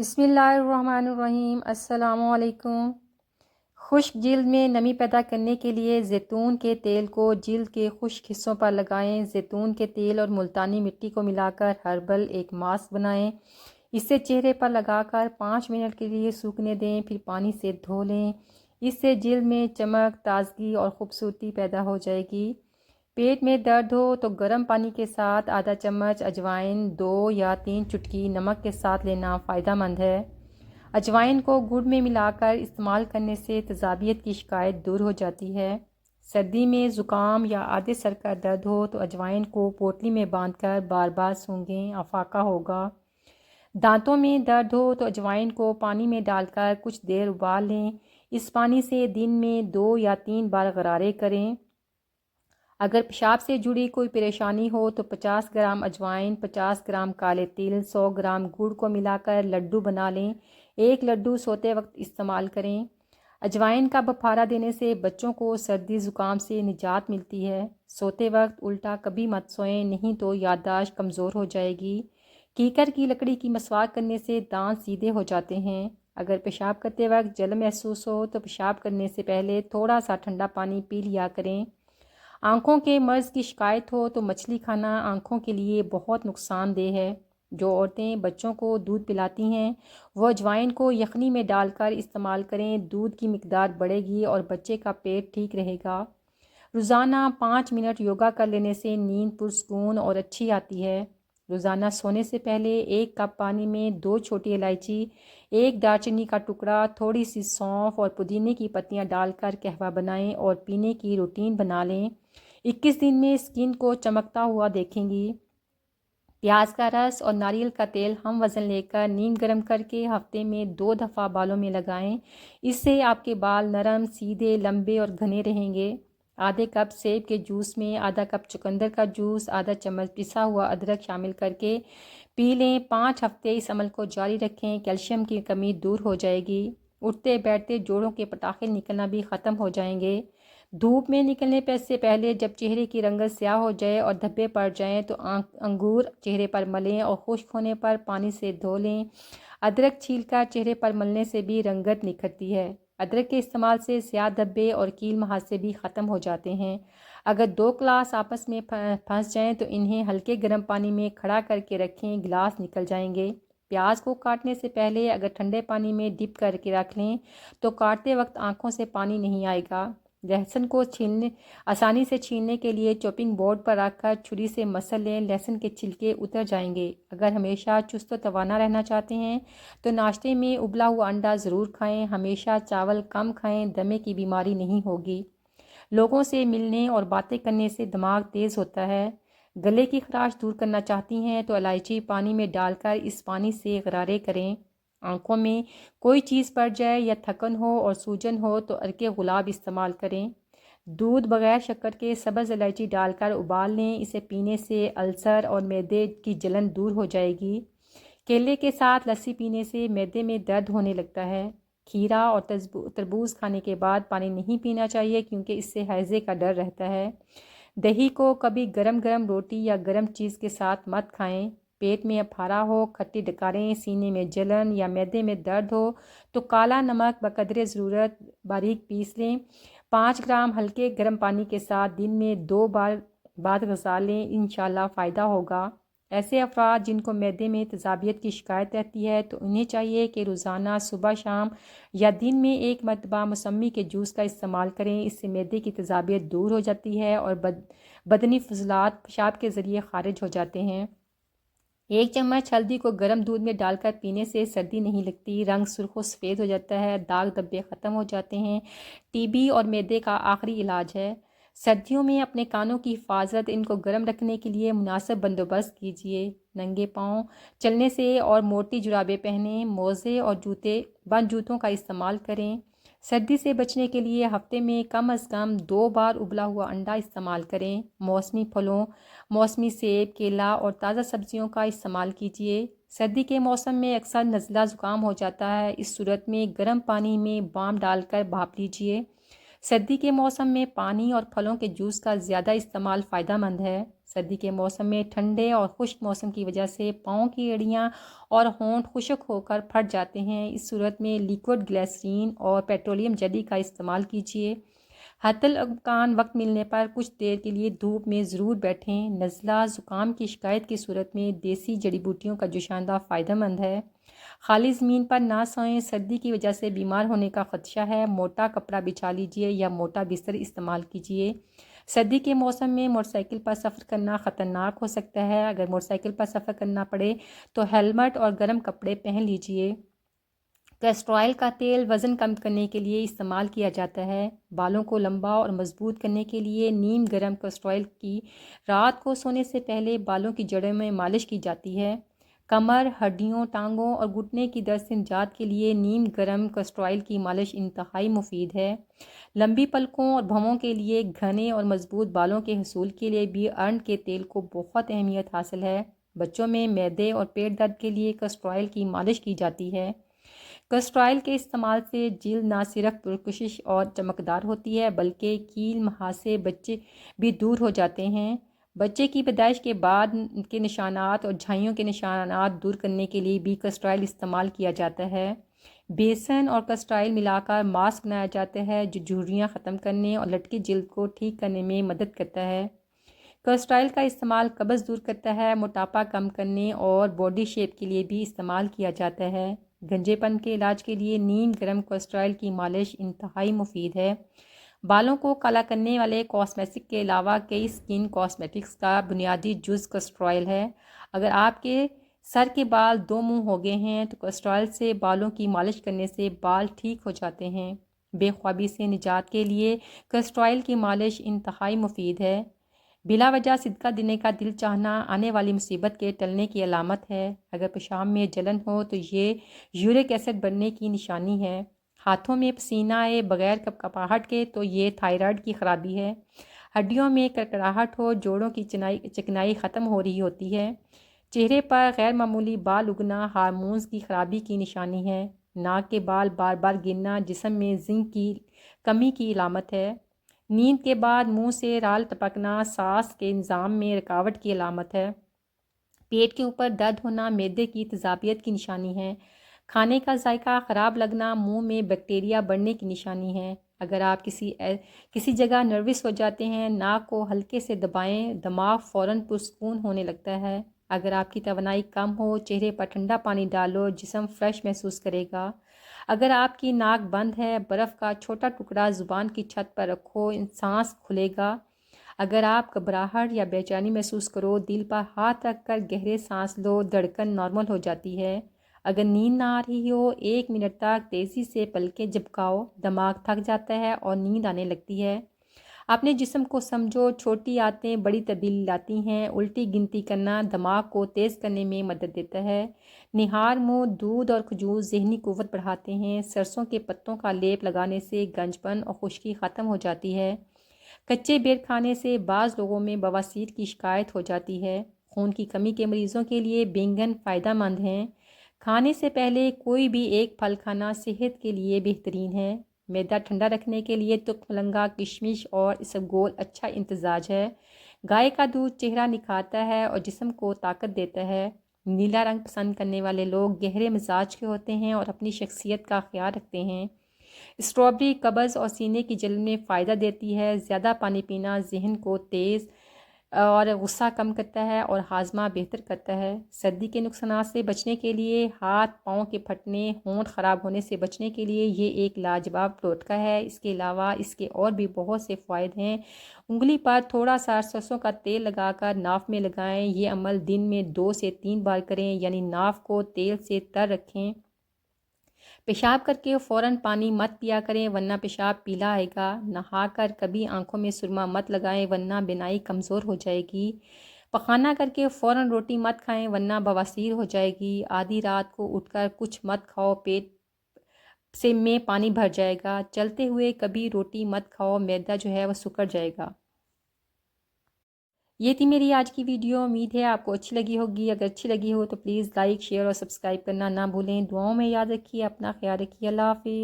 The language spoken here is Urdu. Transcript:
بسم اللہ الرحمن الرحیم۔ السلام علیکم۔ خشک جلد میں نمی پیدا کرنے کے لیے زیتون کے تیل کو جلد کے خشک حصوں پر لگائیں۔ زیتون کے تیل اور ملتانی مٹی کو ملا کر ہربل ایک ماسک بنائیں۔ اسے چہرے پر لگا کر 5 منٹ کے لیے سوکھنے دیں، پھر پانی سے دھو لیں۔ اس سے جلد میں چمک، تازگی اور خوبصورتی پیدا ہو جائے گی۔ پیٹ میں درد ہو تو گرم پانی کے ساتھ آدھا چمچ اجوائن 2 یا 3 چٹکی نمک کے ساتھ لینا فائدہ مند ہے۔ اجوائن کو گڑ میں ملا کر استعمال کرنے سے تیزابیت کی شکایت دور ہو جاتی ہے۔ سردی میں زکام یا آدھے سر کا درد ہو تو اجوائن کو پوٹلی میں باندھ کر بار بار سونگھیں، افاقہ ہوگا۔ دانتوں میں درد ہو تو اجوائن کو پانی میں ڈال کر کچھ دیر ابال لیں۔ اس پانی سے دن میں 2 یا 3 بار غرارے کریں۔ اگر پیشاب سے جڑی کوئی پریشانی ہو تو 50 گرام اجوائن، 50 گرام کالے تل، 100 گرام گڑ کو ملا کر لڈو بنا لیں۔ ایک لڈو سوتے وقت استعمال کریں۔ اجوائن کا بپھارہ دینے سے بچوں کو سردی زکام سے نجات ملتی ہے۔ سوتے وقت الٹا کبھی مت سوئیں، نہیں تو یادداشت کمزور ہو جائے گی۔ کیکر کی لکڑی کی مسواک کرنے سے دانت سیدھے ہو جاتے ہیں۔ اگر پیشاب کرتے وقت جلن محسوس ہو تو پیشاب کرنے سے پہلے تھوڑا سا ٹھنڈا پانی پی لیا کریں۔ آنکھوں کے مرض کی شکایت ہو تو مچھلی کھانا آنکھوں کے لیے بہت نقصان دہ ہے۔ جو عورتیں بچوں کو دودھ پلاتی ہیں وہ اجوائن کو یخنی میں ڈال کر استعمال کریں۔ دودھ کی مقدار بڑھے گی اور بچے کا پیٹ ٹھیک رہے گا۔ روزانہ 5 منٹ یوگا کر لینے سے نیند پرسکون اور اچھی آتی ہے۔ روزانہ سونے سے پہلے 1 کپ پانی میں 2 چھوٹی الائچی، 1 دارچینی کا ٹکڑا، تھوڑی سی سونف اور پودینے کی پتیاں ڈال کر قہوہ بنائیں اور پینے کی روٹین بنا لیں۔ 21 دن میں اسکن کو چمکتا ہوا دیکھیں گی۔ پیاز کا رس اور ناریل کا تیل ہم وزن لے کر نیم گرم کر کے ہفتے میں 2 دفعہ بالوں میں لگائیں۔ اس سے آپ کے بال نرم، سیدھے، لمبے اور گھنے رہیں گے۔ آدھے کپ سیب کے جوس میں آدھا کپ چقندر کا جوس، آدھا چمچ پسا ہوا ادرک شامل کر کے پی لیں۔ 5 ہفتے اس عمل کو جاری رکھیں، کیلشیم کی کمی دور ہو جائے گی۔ اٹھتے بیٹھتے جوڑوں کے پٹاخے نکلنا بھی ختم ہو جائیں گے۔ دھوپ میں نکلنے سے پہلے جب چہرے کی رنگت سیاہ ہو جائے اور دھبے پڑ جائیں تو انگور چہرے پر ملیں اور خشک ہونے پر پانی سے دھو لیں۔ ادرک چھیل کر چہرے پر ملنے سے بھی رنگت نکھرتی ہے۔ ادرک کے استعمال سے سیاہ دھبے اور کیل محاسے بھی ختم ہو جاتے ہیں۔ اگر 2 گلاس آپس میں پھنس جائیں تو انہیں ہلکے گرم پانی میں کھڑا کر کے رکھیں، گلاس نکل جائیں گے۔ پیاز کو کاٹنے سے پہلے اگر ٹھنڈے پانی میں ڈپ کر کے رکھ لیں تو کاٹتے وقت آنکھوں سے پانی نہیں آئے گا۔ لہسن کو آسانی سے چھیلنے کے لیے چاپنگ بورڈ پر رکھ کر چھری سے مسل لیں، لہسن کے چھلکے اتر جائیں گے۔ اگر ہمیشہ چست و توانا رہنا چاہتے ہیں تو ناشتے میں ابلا ہوا انڈا ضرور کھائیں۔ ہمیشہ چاول کم کھائیں، دمے کی بیماری نہیں ہوگی۔ لوگوں سے ملنے اور باتیں کرنے سے دماغ تیز ہوتا ہے۔ گلے کی خراش دور کرنا چاہتی ہیں تو الائچی پانی میں ڈال کر اس پانی سے غرارے کریں۔ آنکھوں میں کوئی چیز پڑ جائے یا تھکن ہو اور سوجن ہو تو عرق گلاب استعمال کریں۔ دودھ بغیر شکر کے سبز الائچی ڈال کر ابال لیں، اسے پینے سے السر اور معدے کی جلن دور ہو جائے گی۔ کیلے کے ساتھ لسی پینے سے معدے میں درد ہونے لگتا ہے۔ کھیرا اور تربوز کھانے کے بعد پانی نہیں پینا چاہیے کیونکہ اس سے ہیضے کا ڈر رہتا ہے۔ دہی کو کبھی گرم گرم روٹی یا گرم چیز کے ساتھ مت کھائیں۔ پیٹ میں پھارا ہو، کھٹی ڈکاریں، سینے میں جلن یا معدے میں درد ہو تو کالا نمک بقدر ضرورت باریک پیس لیں۔ 5 گرام ہلکے گرم پانی کے ساتھ دن میں 2 بار بعد غذا لیں، انشاءاللہ فائدہ ہوگا۔ ایسے افراد جن کو معدے میں تیزابیت کی شکایت رہتی ہے تو انہیں چاہیے کہ روزانہ صبح شام یا دن میں 1 مرتبہ موسمی کے جوس کا استعمال کریں۔ اس سے معدے کی تیزابیت دور ہو جاتی ہے اور بدنی فضلات پیشاب کے ذریعے خارج ہو جاتے ہیں۔ 1 چمچ ہلدی کو گرم دودھ میں ڈال کر پینے سے سردی نہیں لگتی، رنگ سرخ و سفید ہو جاتا ہے، داغ دھبے ختم ہو جاتے ہیں۔ ٹی بی اور معدے کا آخری علاج ہے۔ سردیوں میں اپنے کانوں کی حفاظت، ان کو گرم رکھنے کے لیے مناسب بندوبست کیجیے۔ ننگے پاؤں چلنے سے اور موٹی جرابیں پہنیں، موزے اور بند جوتوں کا استعمال کریں۔ سردی سے بچنے کے لیے ہفتے میں کم از کم 2 بار ابلا ہوا انڈا استعمال کریں۔ موسمی پھلوں، موسمی سیب، کیلا اور تازہ سبزیوں کا استعمال کیجیے۔ سردی کے موسم میں اکثر نزلہ زکام ہو جاتا ہے، اس صورت میں گرم پانی میں بام ڈال کر بھاپ لیجیے۔ سردی کے موسم میں پانی اور پھلوں کے جوس کا زیادہ استعمال فائدہ مند ہے۔ سردی کے موسم میں ٹھنڈے اور خشک موسم کی وجہ سے پاؤں کی ایڑیاں اور ہونٹ خشک ہو کر پھٹ جاتے ہیں۔ اس صورت میں لیکوڈ گلیسرین اور پیٹرولیم جیلی کا استعمال کیجیے۔ حتی الامکان وقت ملنے پر کچھ دیر کے لیے دھوپ میں ضرور بیٹھیں۔ نزلہ زکام کی شکایت کی صورت میں دیسی جڑی بوٹیوں کا جوشاندہ فائدہ مند ہے۔ خالی زمین پر نہ سوئیں، سردی کی وجہ سے بیمار ہونے کا خدشہ ہے۔ موٹا کپڑا بچھا لیجیے یا موٹا بستر استعمال کیجیے۔ سردی کے موسم میں موٹر سائیکل پر سفر کرنا خطرناک ہو سکتا ہے۔ اگر موٹر سائیکل پر سفر کرنا پڑے تو ہیلمٹ اور گرم کپڑے پہن لیجیے۔ کیسٹر آئل کا تیل وزن کم کرنے کے لیے استعمال کیا جاتا ہے۔ بالوں کو لمبا اور مضبوط کرنے کے لیے نیم گرم کیسٹر آئل کی رات کو سونے سے پہلے بالوں کی جڑوں میں مالش کی جاتی ہے۔ کمر، ہڈیوں، ٹانگوں اور گھٹنے کی درد سے نجات کے لیے نیم گرم کیسٹر آئل کی مالش انتہائی مفید ہے۔ لمبی پلکوں اور بھووں کے لیے گھنے اور مضبوط بالوں کے حصول کے لیے بھی ارنڈ کے تیل کو بہت اہمیت حاصل ہے۔ بچوں میں معدے اور پیٹ درد کے لیے کیسٹر آئل کی مالش کی جاتی ہے۔ کیسٹر آئل کے استعمال سے جلد نہ صرف پرکشش اور چمکدار ہوتی ہے بلکہ کیل، مہاسے، بچے بھی دور ہو جاتے ہیں۔ بچے کی پیدائش کے بعد کے نشانات اور جھائیوں کے نشانات دور کرنے کے لیے بھی کیسٹر آئل استعمال کیا جاتا ہے۔ بیسن اور کیسٹر آئل ملا کر ماسک بنایا جاتا ہے جو جھریاں ختم کرنے اور لٹکی جلد کو ٹھیک کرنے میں مدد کرتا ہے۔ کیسٹر آئل کا استعمال قبض دور کرتا ہے، موٹاپا کم کرنے اور باڈی شیپ کے لیے بھی استعمال کیا جاتا ہے۔ گنجے پن کے علاج کے لیے نیم گرم کیسٹر آئل کی مالش انتہائی مفید ہے۔ بالوں کو کالا کرنے والے کاسمیٹک کے علاوہ کئی سکن کاسمیٹکس کا بنیادی جز کیسٹر آئل ہے۔ اگر آپ کے سر کے بال دو منہ ہو گئے ہیں تو کیسٹر آئل سے بالوں کی مالش کرنے سے بال ٹھیک ہو جاتے ہیں۔ بے خوابی سے نجات کے لیے کیسٹر آئل کی مالش انتہائی مفید ہے۔ بلا وجہ صدقہ دینے کا دل چاہنا آنے والی مصیبت کے ٹلنے کی علامت ہے۔ اگر پیشاب میں جلن ہو تو یہ یورک ایسڈ بڑھنے کی نشانی ہے۔ ہاتھوں میں پسینہ آئے بغیر کپکپاہٹ کے تو یہ تھائرائیڈ کی خرابی ہے۔ ہڈیوں میں کڑکڑاہٹ ہو، جوڑوں کی چکنائی ختم ہو رہی ہوتی ہے۔ چہرے پر غیر معمولی بال اگنا ہارمونز کی خرابی کی نشانی ہے۔ ناک کے بال بار بار گرنا جسم میں زنک کی کمی کی علامت ہے۔ نیند کے بعد منہ سے رال ٹپکنا سانس کے نظام میں رکاوٹ کی علامت ہے۔ پیٹ کے اوپر درد ہونا معدے کی تیزابیت کی نشانی ہے۔ کھانے کا ذائقہ خراب لگنا منہ میں بیکٹیریا بڑھنے کی نشانی ہے۔ اگر آپ کسی جگہ نروس ہو جاتے ہیں، ناک کو ہلکے سے دبائیں، دماغ فوراً پرسکون ہونے لگتا ہے۔ اگر آپ کی توانائی کم ہو، چہرے پر ٹھنڈا پانی ڈالو، جسم فریش محسوس کرے گا۔ اگر آپ کی ناک بند ہے، برف کا چھوٹا ٹکڑا زبان کی چھت پر رکھو، سانس کھلے گا۔ اگر آپ گھبراہٹ یا بے چینی محسوس کرو، دل پر ہاتھ رکھ کر گہرے سانس لو، دھڑکن نارمل ہو جاتی ہے۔ اگر نیند نہ آ رہی ہو، 1 منٹ تک تیزی سے پلکیں جھپکاؤ، دماغ تھک جاتا ہے اور نیند آنے لگتی ہے۔ اپنے جسم کو سمجھو، چھوٹی عادتیں بڑی تبدیلی لاتی ہیں۔ الٹی گنتی کرنا دماغ کو تیز کرنے میں مدد دیتا ہے۔ نہار منہ، دودھ اور کھجور ذہنی قوت بڑھاتے ہیں۔ سرسوں کے پتوں کا لیپ لگانے سے گنجپن اور خشکی ختم ہو جاتی ہے۔ کچے بیر کھانے سے بعض لوگوں میں بواسیر کی شکایت ہو جاتی ہے۔ خون کی کمی کے مریضوں کے لیے بینگن فائدہ مند ہیں۔ کھانے سے پہلے کوئی بھی ایک پھل کھانا صحت کے لیے بہترین ہے۔ معدہ ٹھنڈا رکھنے کے لیے تخم مرنگا، کشمش اور اسبگول اچھا امتزاج ہے۔ گائے کا دودھ چہرہ نکھارتا ہے اور جسم کو طاقت دیتا ہے۔ نیلا رنگ پسند کرنے والے لوگ گہرے مزاج کے ہوتے ہیں اور اپنی شخصیت کا خیال رکھتے ہیں۔ اسٹرابیری قبض اور سینے کی جلن میں فائدہ دیتی ہے۔ زیادہ پانی پینا ذہن کو تیز اور غصہ کم کرتا ہے اور ہاضمہ بہتر کرتا ہے۔ سردی کے نقصانات سے بچنے کے لیے، ہاتھ پاؤں کے پھٹنے، ہونٹ خراب ہونے سے بچنے کے لیے یہ ایک لاجواب ٹوٹکا ہے۔ اس کے علاوہ اس کے اور بھی بہت سے فوائد ہیں۔ انگلی پر تھوڑا سا سرسوں کا تیل لگا کر ناف میں لگائیں۔ یہ عمل دن میں 2 سے 3 بار کریں، یعنی ناف کو تیل سے تر رکھیں۔ پیشاب کر کے فوراً پانی مت پیا کریں ورنہ پیشاب پیلا آئے گا۔ نہا کر کبھی آنکھوں میں سرما مت لگائیں ورنہ بینائی کمزور ہو جائے گی۔ پخانہ کر کے فوراً روٹی مت کھائیں ورنہ بواسیر ہو جائے گی۔ آدھی رات کو اٹھ کر کچھ مت کھاؤ، پیٹ میں پانی بھر جائے گا۔ چلتے ہوئے کبھی روٹی مت کھاؤ، معدہ جو ہے وہ سکڑ جائے گا۔ یہ تھی میری آج کی ویڈیو۔ امید ہے آپ کو اچھی لگی ہوگی۔ اگر اچھی لگی ہو تو پلیز لائک، شیئر اور سبسکرائب کرنا نہ بھولیں۔ دعاؤں میں یاد رکھیے، اپنا خیال رکھیے۔ اللہ حافظ۔